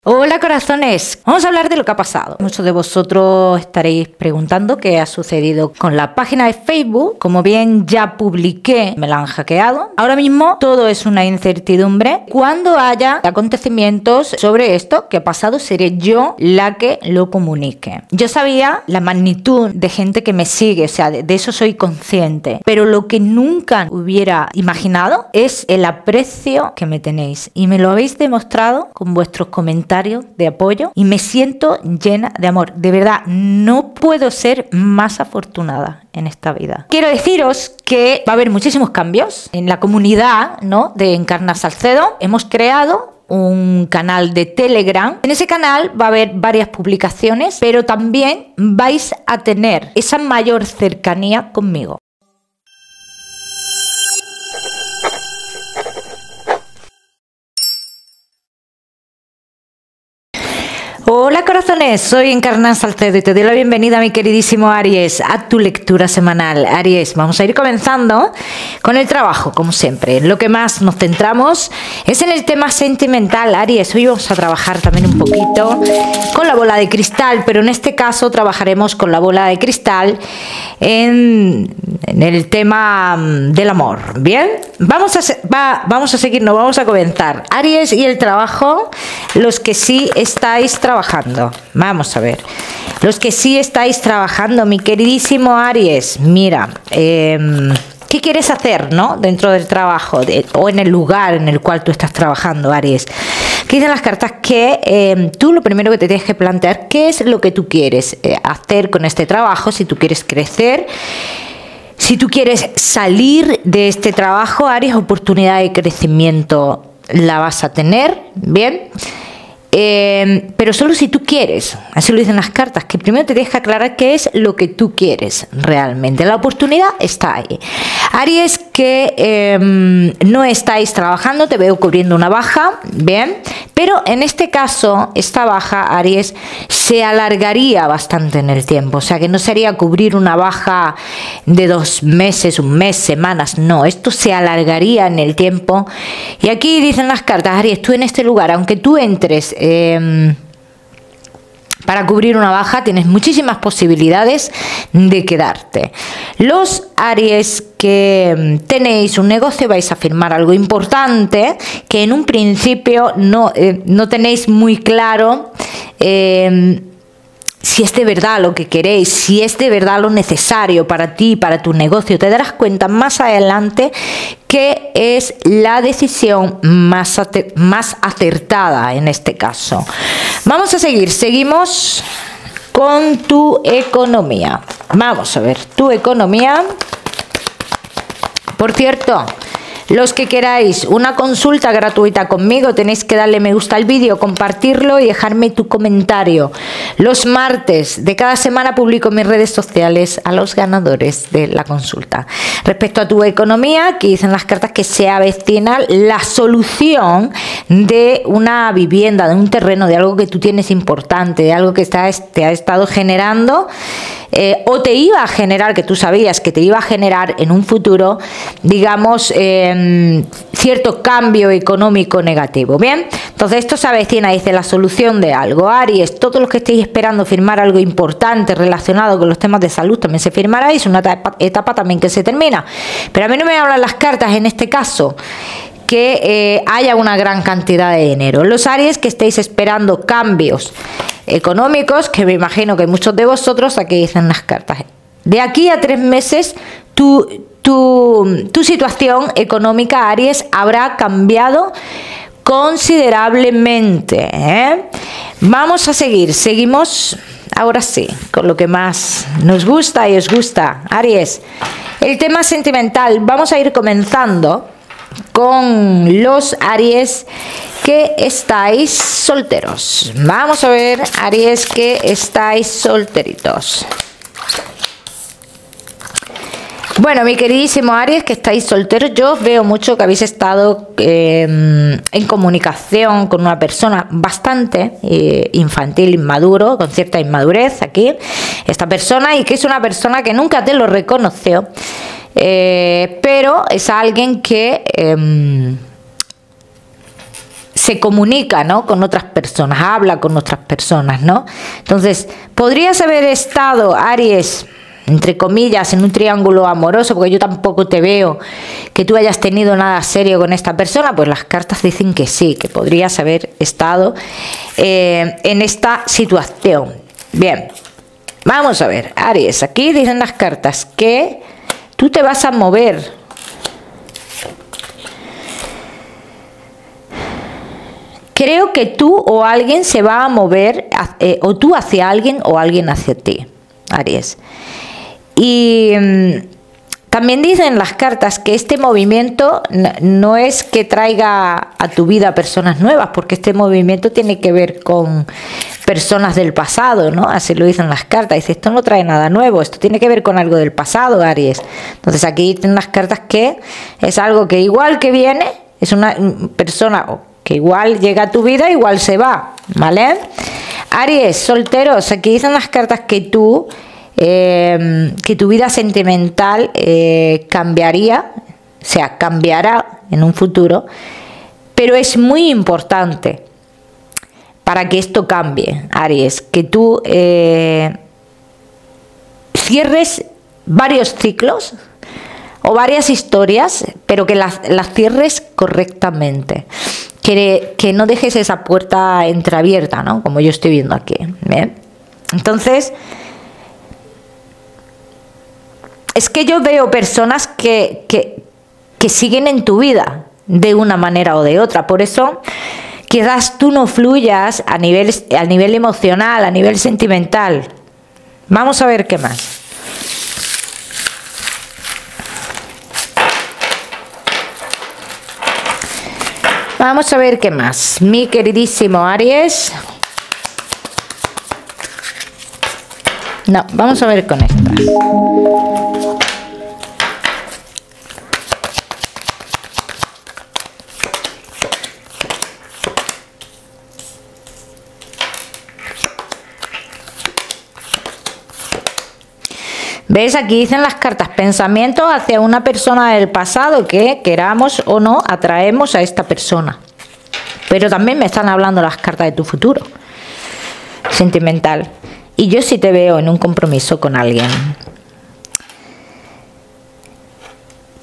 Hola corazones, vamos a hablar de lo que ha pasado. Muchos de vosotros estaréis preguntando qué ha sucedido con la página de Facebook. Como bien ya publiqué, me la han hackeado. Ahora mismo todo es una incertidumbre. Cuando haya acontecimientos sobre esto que ha pasado, seré yo la que lo comunique. Yo sabía la magnitud de gente que me sigue, o sea, de eso soy consciente. Pero lo que nunca hubiera imaginado es el aprecio que me tenéis. Y me lo habéis demostrado con vuestros comentarios de apoyo y me siento llena de amor. De verdad, no puedo ser más afortunada en esta vida. Quiero deciros que va a haber muchísimos cambios en la comunidad, ¿no?, de Encarna Salcedo. Hemos creado un canal de Telegram. En ese canal va a haber varias publicaciones, pero también vais a tener esa mayor cercanía conmigo. Hola corazones, soy Encarna Salcedo y te doy la bienvenida, mi queridísimo Aries, a tu lectura semanal. Aries, vamos a ir comenzando con el trabajo, como siempre. Lo que más nos centramos es en el tema sentimental, Aries. Hoy vamos a trabajar también un poquito con la bola de cristal, pero en este caso trabajaremos con la bola de cristal en el tema del amor. Bien, vamos a seguir, no vamos a comenzar. Aries y el trabajo, los que sí estáis trabajando. Vamos a ver, los que sí estáis trabajando, mi queridísimo Aries, mira, ¿qué quieres hacer, no?, dentro del trabajo o en el lugar en el cual tú estás trabajando, Aries? Que dicen las cartas que tú lo primero que te tienes que plantear, ¿qué es lo que tú quieres hacer con este trabajo? Si tú quieres crecer, si tú quieres salir de este trabajo, Aries, oportunidad de crecimiento la vas a tener, ¿bien? Pero solo si tú quieres, así lo dicen las cartas, que primero te tienes que aclarar qué es lo que tú quieres realmente. La oportunidad está ahí. Aries, que no estáis trabajando, te veo cubriendo una baja, bien, pero en este caso esta baja, Aries, se alargaría bastante en el tiempo, o sea que no sería cubrir una baja de 2 meses, un mes, semanas, no, esto se alargaría en el tiempo. Y aquí dicen las cartas, Aries, tú en este lugar, aunque tú entres para cubrir una baja, tienes muchísimas posibilidades de quedarte. Los Aries que tenéis un negocio, vais a firmar algo importante que en un principio no tenéis muy claro si es de verdad lo que queréis, si es de verdad lo necesario para ti, para tu negocio. Te darás cuenta más adelante que es la decisión más acertada en este caso. Vamos a seguimos con tu economía. Vamos a ver, tu economía. Por cierto, los que queráis una consulta gratuita conmigo, tenéis que darle me gusta al vídeo, compartirlo y dejarme tu comentario. Los martes de cada semana publico en mis redes sociales a los ganadores de la consulta. Respecto a tu economía, aquí dicen las cartas que se avecina la solución de una vivienda, de un terreno, de algo que tú tienes importante, de algo que te ha estado generando o te iba a generar, que tú sabías que te iba a generar en un futuro, digamos, cierto cambio económico negativo. Bien, entonces esto se avecina, dice, la solución de algo. Aries, todos los que estéis esperando firmar algo importante relacionado con los temas de salud también se firmará, y es una etapa también que se termina. Pero a mí no me hablan las cartas en este caso que haya una gran cantidad de dinero. Los Aries que estéis esperando cambios económicos, que me imagino que muchos de vosotros, aquí dicen las cartas, de aquí a 3 meses tu situación económica, Aries, habrá cambiado considerablemente, ¿eh? Vamos a seguimos ahora sí con lo que más nos gusta y os gusta, Aries, el tema sentimental. Vamos a ir comenzando con los Aries que estáis solteros. Vamos a ver, Aries, que estáis solteritos. Bueno, mi queridísimo Aries, que estáis solteros, yo os veo mucho que habéis estado en comunicación con una persona bastante infantil, inmaduro, con cierta inmadurez aquí, esta persona, y que es una persona que nunca te lo reconoció, pero es alguien que se comunica, ¿no?, con otras personas, habla con otras personas, ¿no? Entonces, podrías haber estado, Aries, entre comillas, en un triángulo amoroso, porque yo tampoco te veo que tú hayas tenido nada serio con esta persona. Pues las cartas dicen que sí, que podrías haber estado en esta situación. Bien, vamos a ver, Aries, aquí dicen las cartas que tú te vas a mover. Creo que tú o alguien se va a mover, o tú hacia alguien o alguien hacia ti, Aries. Y también dicen las cartas que este movimiento no es que traiga a tu vida personas nuevas, porque este movimiento tiene que ver con personas del pasado, ¿no? Así lo dicen las cartas. Dice, esto no trae nada nuevo, esto tiene que ver con algo del pasado, Aries. Entonces aquí dicen las cartas que es algo que igual que viene, es una persona que igual llega a tu vida, igual se va, ¿vale? Aries, solteros, aquí dicen las cartas que tu vida sentimental cambiaría, o sea, cambiará en un futuro, pero es muy importante para que esto cambie, Aries, que tú cierres varios ciclos o varias historias, pero que las cierres correctamente, que no dejes esa puerta entreabierta, ¿no?, como yo estoy viendo aquí, ¿bien? Entonces, es que yo veo personas que siguen en tu vida de una manera o de otra. Por eso quizás tú no fluyas a nivel emocional, a nivel sentimental. Vamos a ver qué más. Vamos a ver qué más. Mi queridísimo Aries. No, vamos a ver con estas. ¿Ves? Aquí dicen las cartas pensamientos hacia una persona del pasado que queramos o no atraemos a esta persona. Pero también me están hablando las cartas de tu futuro sentimental. Y yo sí te veo en un compromiso con alguien.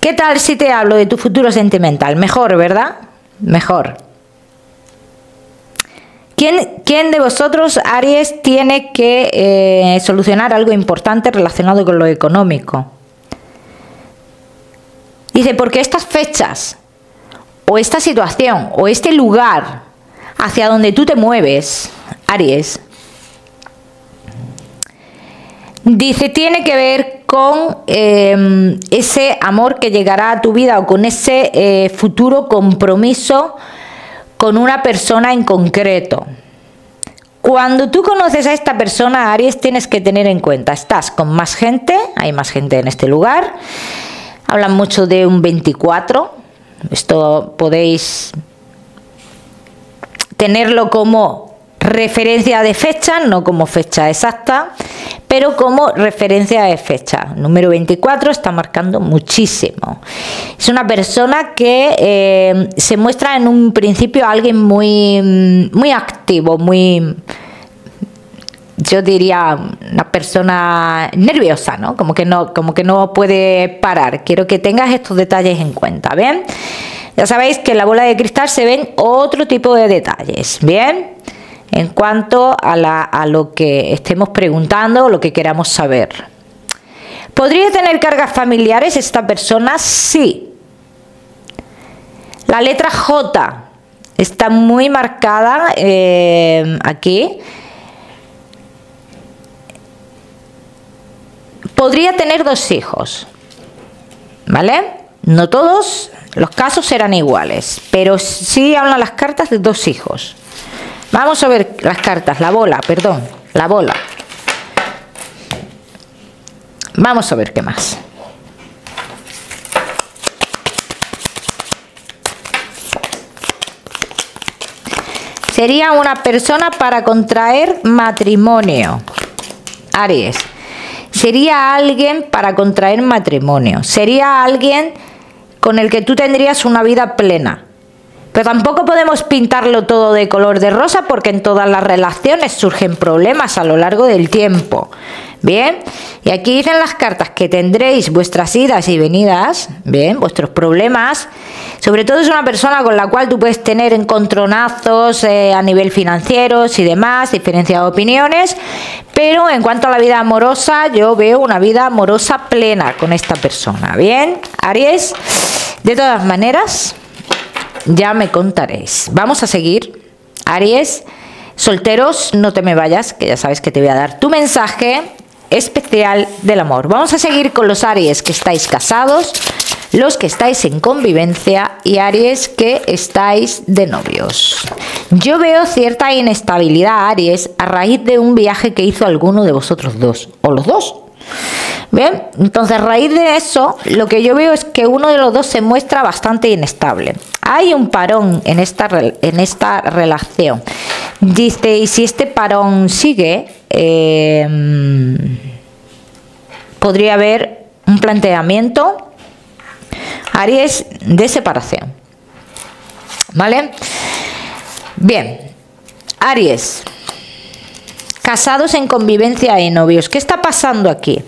¿Qué tal si te hablo de tu futuro sentimental? Mejor, ¿verdad? Mejor. ¿Quién de vosotros, Aries, tiene que solucionar algo importante relacionado con lo económico? Dice, porque estas fechas, o esta situación, o este lugar hacia donde tú te mueves, Aries, dice, tiene que ver con ese amor que llegará a tu vida o con ese futuro compromiso con una persona en concreto. Cuando tú conoces a esta persona, Aries, tienes que tener en cuenta, estás con más gente, hay más gente en este lugar, hablan mucho de un 24, esto podéis tenerlo como referencia de fecha, no como fecha exacta, pero como referencia de fecha. Número 24 está marcando muchísimo. Es una persona que se muestra en un principio alguien muy activo, yo diría una persona nerviosa, ¿no? Como que no puede parar. Quiero que tengas estos detalles en cuenta, ¿bien? Ya sabéis que en la bola de cristal se ven otro tipo de detalles, ¿bien? En cuanto a lo que estemos preguntando o lo que queramos saber. ¿Podría tener cargas familiares esta persona? Sí. La letra J está muy marcada aquí. Podría tener 2 hijos, ¿vale? No todos los casos serán iguales, pero sí hablan las cartas de 2 hijos. Vamos a ver las cartas, la bola. Vamos a ver qué más. Sería una persona para contraer matrimonio, Aries. Sería alguien para contraer matrimonio. Sería alguien con el que tú tendrías una vida plena. Pero tampoco podemos pintarlo todo de color de rosa porque en todas las relaciones surgen problemas a lo largo del tiempo. Bien, y aquí dicen las cartas que tendréis vuestras idas y venidas, bien, vuestros problemas. Sobre todo es una persona con la cual tú puedes tener encontronazos a nivel financiero y demás, diferencia de opiniones, pero en cuanto a la vida amorosa, yo veo una vida amorosa plena con esta persona. Bien, Aries, de todas maneras, ya me contaréis. Vamos a seguir, Aries. Solteros, no te me vayas, que ya sabes que te voy a dar tu mensaje especial del amor. Vamos a seguir con los Aries que estáis casados, los que estáis en convivencia y Aries que estáis de novios. Yo veo cierta inestabilidad, Aries, a raíz de un viaje que hizo alguno de vosotros dos, o los dos. Bien, entonces a raíz de eso, lo que yo veo es que uno de los dos se muestra bastante inestable. Hay un parón en esta relación. Dice, y si este parón sigue, podría haber un planteamiento, Aries, de separación. ¿Vale? Bien, Aries, casados en convivencia y novios. ¿Qué está pasando aquí?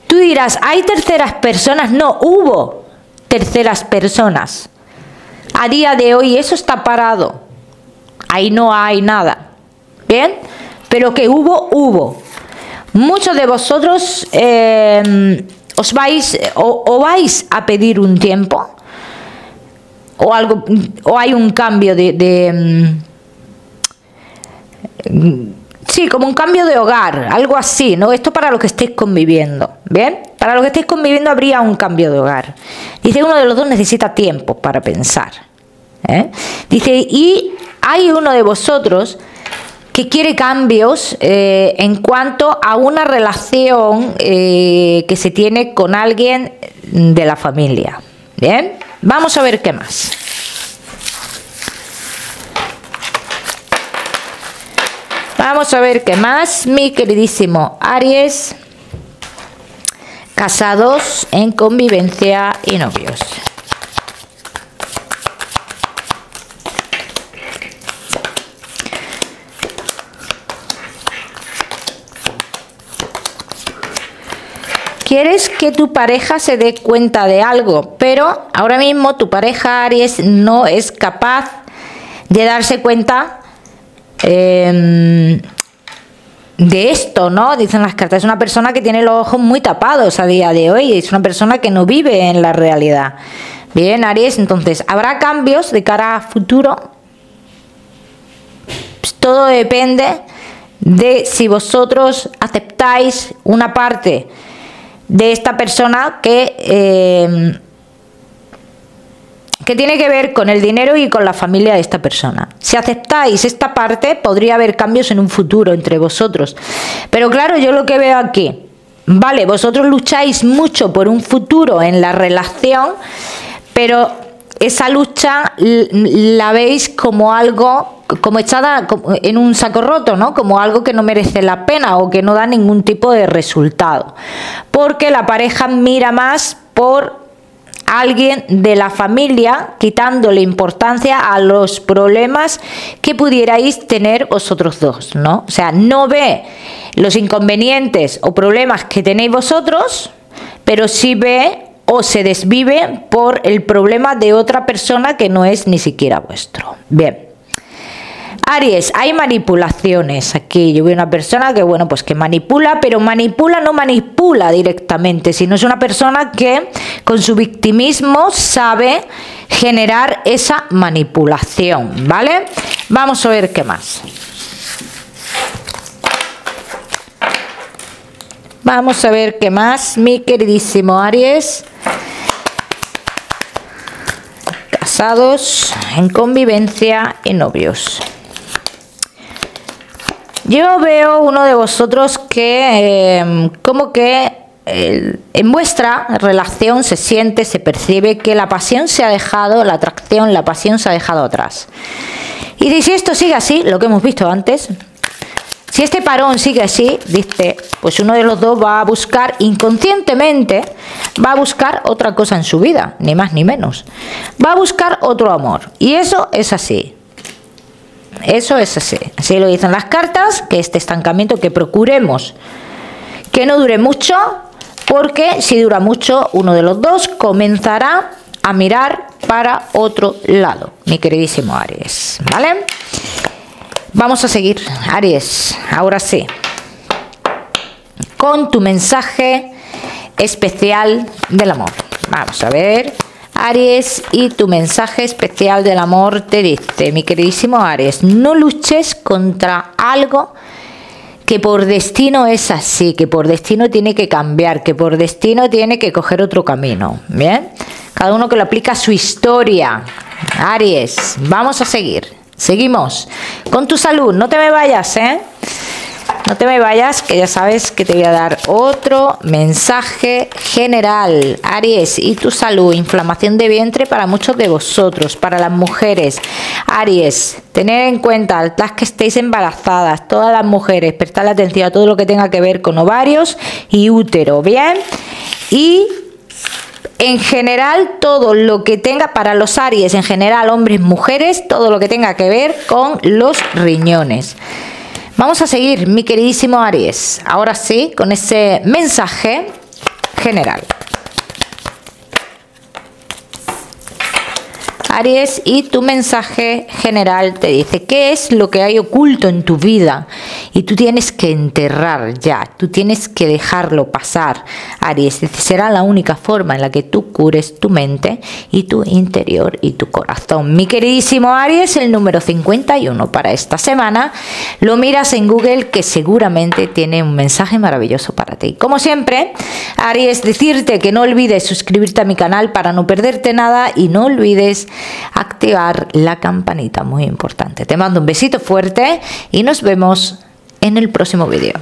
Tú dirás, ¿hay terceras personas? No, hubo terceras personas. A día de hoy eso está parado. Ahí no hay nada. ¿Bien? Pero que hubo. Muchos de vosotros os vais o vais a pedir un tiempo o algo, o hay un cambio sí, como un cambio de hogar, algo así, ¿no? Esto para los que estéis conviviendo, ¿bien? Para los que estéis conviviendo habría un cambio de hogar. Dice, uno de los dos necesita tiempo para pensar, ¿eh? Dice, y hay uno de vosotros que quiere cambios en cuanto a una relación que se tiene con alguien de la familia. Bien, vamos a ver qué más. Vamos a ver qué más, mi queridísimo Aries, casados en convivencia y novios. Quieres que tu pareja se dé cuenta de algo, pero ahora mismo tu pareja, Aries, no es capaz de darse cuenta de esto, ¿no? Dicen las cartas, es una persona que tiene los ojos muy tapados a día de hoy, es una persona que no vive en la realidad. Bien, Aries, entonces, ¿habrá cambios de cara a futuro? Pues todo depende de si vosotros aceptáis una parte de esta persona que tiene que ver con el dinero y con la familia de esta persona. Si aceptáis esta parte, podría haber cambios en un futuro entre vosotros. Pero claro, yo lo que veo aquí, vale, vosotros lucháis mucho por un futuro en la relación, pero esa lucha la veis como algo, como echada en un saco roto, ¿no? Como algo que no merece la pena o que no da ningún tipo de resultado. Porque la pareja mira más por alguien de la familia, quitándole importancia a los problemas que pudierais tener vosotros dos, ¿no? O sea, no ve los inconvenientes o problemas que tenéis vosotros, pero sí ve o se desvive por el problema de otra persona que no es ni siquiera vuestro. Bien. Aries, hay manipulaciones aquí. Yo veo una persona que, bueno, pues que manipula, pero no manipula directamente, sino es una persona que con su victimismo sabe generar esa manipulación, ¿vale? Vamos a ver qué más. Vamos a ver qué más, mi queridísimo Aries. Casados, en convivencia y novios. Yo veo uno de vosotros que como que en vuestra relación se siente, se percibe que la pasión se ha dejado, la atracción, la pasión se ha dejado atrás. Y si esto sigue así, lo que hemos visto antes, Si este parón sigue así, dice, pues uno de los dos va a buscar inconscientemente, va a buscar otra cosa en su vida, ni más ni menos. Va a buscar otro amor. Y eso es así. Eso es así. Así lo dicen las cartas, que este estancamiento, que procuremos que no dure mucho, porque si dura mucho, uno de los dos comenzará a mirar para otro lado, mi queridísimo Aries, ¿vale? Vamos a seguir, Aries, ahora sí, con tu mensaje especial del amor. Vamos a ver, Aries, y tu mensaje especial del amor te dice, mi queridísimo Aries, no luches contra algo que por destino es así, que por destino tiene que cambiar, que por destino tiene que coger otro camino, ¿bien? Cada uno que lo aplica a su historia. Aries, vamos a seguir. Seguimos con tu salud. No te me vayas, ¿eh? No te me vayas, que ya sabes que te voy a dar otro mensaje general. Aries, y tu salud, inflamación de vientre para muchos de vosotros, para las mujeres. Aries, tener en cuenta las que estéis embarazadas, todas las mujeres, prestar atención a todo lo que tenga que ver con ovarios y útero, ¿bien? Y en general, todo lo que tenga para los Aries, en general, hombres, mujeres, todo lo que tenga que ver con los riñones. Vamos a seguir, mi queridísimo Aries, ahora sí, con ese mensaje general. Aries, y tu mensaje general te dice qué es lo que hay oculto en tu vida y tú tienes que enterrar ya, tú tienes que dejarlo pasar, Aries. Será la única forma en la que tú cures tu mente y tu interior y tu corazón. Mi queridísimo Aries, el número 51 para esta semana, lo miras en Google, que seguramente tiene un mensaje maravilloso para ti. Como siempre, Aries, decirte que no olvides suscribirte a mi canal para no perderte nada y no olvides activar la campanita, muy importante. Te mando un besito fuerte y nos vemos en el próximo vídeo.